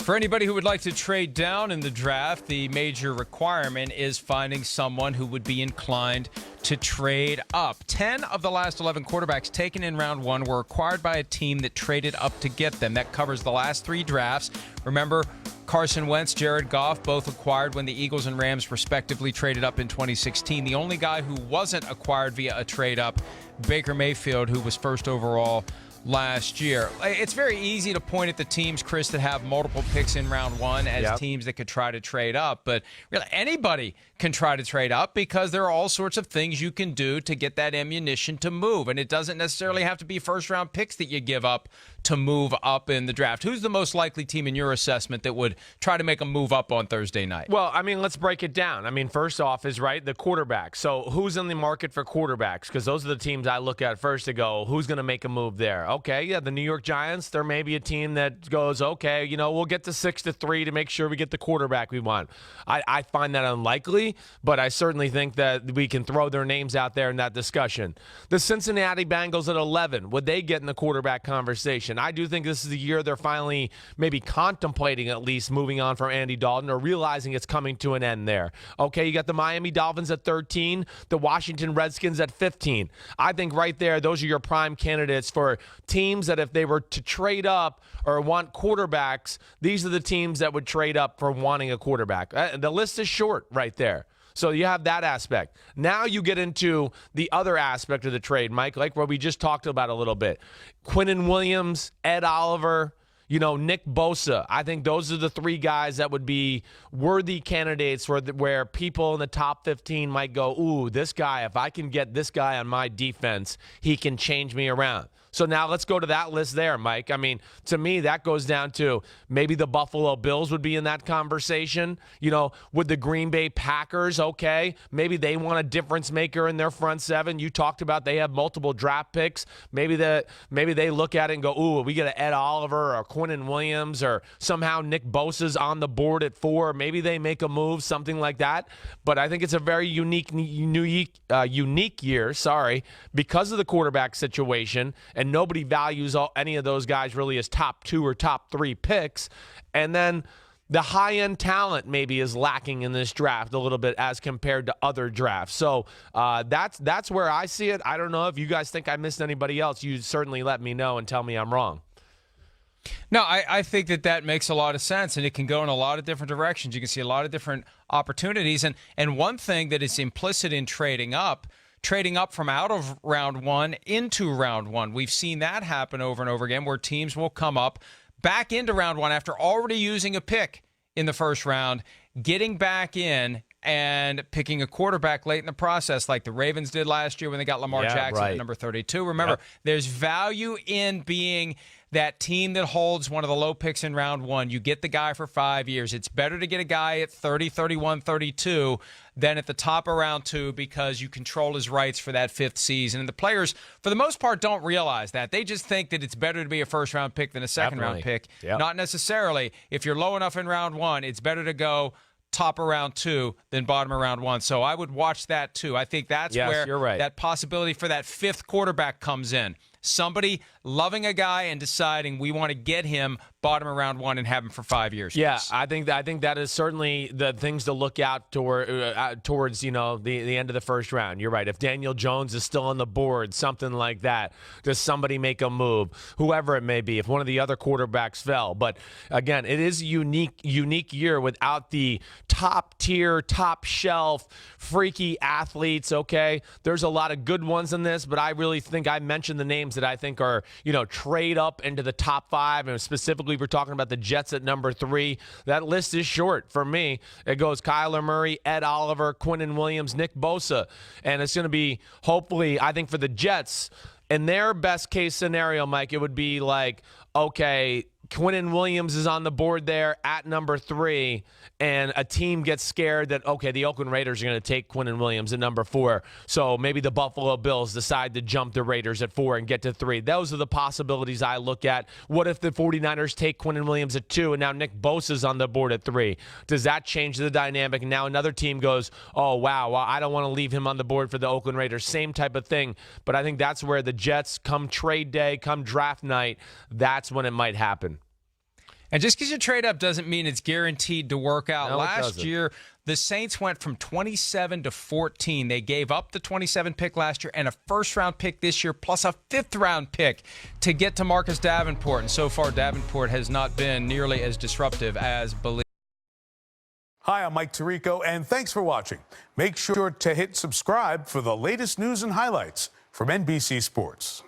For anybody who would like to trade down in the draft, the major requirement is finding someone who would be inclined to trade up. 10 of the last 11 quarterbacks taken in round one were acquired by a team that traded up to get them. That covers the last three drafts. Remember, Carson Wentz, Jared Goff, both acquired when the Eagles and Rams respectively traded up in 2016. The only guy who wasn't acquired via a trade up, Baker Mayfield, who was first overall last year. It's very easy to point at the teams, Chris, that have multiple picks in round one as teams that could try to trade up. But really, anybody can try to trade up because there are all sorts of things you can do to get that ammunition to move. And it doesn't necessarily have to be first-round picks that you give up to move up in the draft. Who's the most likely team in your assessment that would try to make a move up on Thursday night? Well, I mean, let's break it down. I mean, first off is, right, the quarterback. So who's in the market for quarterbacks? Because those are the teams I look at first to go, who's going to make a move there? Okay, yeah, the New York Giants, there may be a team that goes, okay, you know, we'll get to 6-3 to make sure we get the quarterback we want. I find that unlikely, but I certainly think that we can throw their names out there in that discussion. The Cincinnati Bengals at 11, would they get in the quarterback conversation? I do think this is the year they're finally maybe contemplating at least moving on from Andy Dalton or realizing it's coming to an end there. Okay, you got the Miami Dolphins at 13, the Washington Redskins at 15. I think right there, those are your prime candidates for teams that if they were to trade up or want quarterbacks, these are the teams that would trade up for wanting a quarterback. The list is short right there. So you have that aspect. Now you get into the other aspect of the trade, Mike, like what we just talked about a little bit. Quinnen Williams, Ed Oliver, you know, Nick Bosa. I think those are the three guys that would be worthy candidates where people in the top 15 might go, ooh, this guy, if I can get this guy on my defense, he can change me around. So now let's go to that list there, Mike. I mean, to me, that goes down to maybe the Buffalo Bills would be in that conversation. You know, with the Green Bay Packers, okay, maybe they want a difference maker in their front seven. You talked about they have multiple draft picks. Maybe they look at it and go, ooh, we get an Ed Oliver or Quinnen Williams or somehow Nick Bosa's on the board at 4. Maybe they make a move, something like that. But I think it's a very unique year, because of the quarterback situation. And nobody values any of those guys really as top 2 or top 3 picks. And then the high-end talent maybe is lacking in this draft a little bit as compared to other drafts. So that's where I see it. I don't know if you guys think I missed anybody else. You certainly let me know and tell me I'm wrong. No, I think that makes a lot of sense, and it can go in a lot of different directions. You can see a lot of different opportunities. And one thing that is implicit in trading up from out of round one into round one. We've seen that happen over and over again where teams will come up back into round one after already using a pick in the first round, getting back in and picking a quarterback late in the process like the Ravens did last year when they got Lamar Jackson at number 32. Remember, there's value in being that team that holds one of the low picks in round one. You get the guy for 5 years. It's better to get a guy at 30, 31, 32 than at the top of round 2 because you control his rights for that 5th season. And the players, for the most part, don't realize that. They just think that it's better to be a first-round pick than a second-round pick. Yep. Not necessarily. If you're low enough in round 1, it's better to go top of round 2 than bottom of round 1. So I would watch that too. I think that's where that possibility for that 5th quarterback comes in. Somebody loving a guy and deciding we want to get him bottom of round 1 and have him for 5 years. Yeah, I think that is certainly the things to look out towards, you know, the end of the first round. You're right. If Daniel Jones is still on the board, something like that, does somebody make a move? Whoever it may be, if one of the other quarterbacks fell. But again, it is a unique year without the top tier, top shelf, freaky athletes, okay? There's a lot of good ones in this, but I really think I mentioned the names that I think are, you know, trade up into the top 5, and specifically we're talking about the Jets at number 3. That list is short for me. It goes Kyler Murray, Ed Oliver, Quinnen Williams, Nick Bosa, and it's going to be, hopefully, I think for the Jets, in their best case scenario, Mike, it would be like, okay, Quinnen Williams is on the board there at number 3, and a team gets scared that, okay, the Oakland Raiders are going to take Quinnen Williams at number 4, so maybe the Buffalo Bills decide to jump the Raiders at 4 and get to 3. Those are the possibilities I look at. What if the 49ers take Quinnen Williams at 2, and now Nick Bosa's on the board at 3? Does that change the dynamic? And now another team goes, oh, wow, well, I don't want to leave him on the board for the Oakland Raiders. Same type of thing, but I think that's where the Jets, come trade day, come draft night, that's when it might happen. And just because you trade up doesn't mean it's guaranteed to work out. No, it Last doesn't. year, the Saints went from 27 to 14. They gave up the 27 pick last year and a first-round pick this year, plus a fifth-round pick to get to Marcus Davenport. And so far, Davenport has not been nearly as disruptive as believed. Hi, I'm Mike Tirico, and thanks for watching. Make sure to hit subscribe for the latest news and highlights from NBC Sports.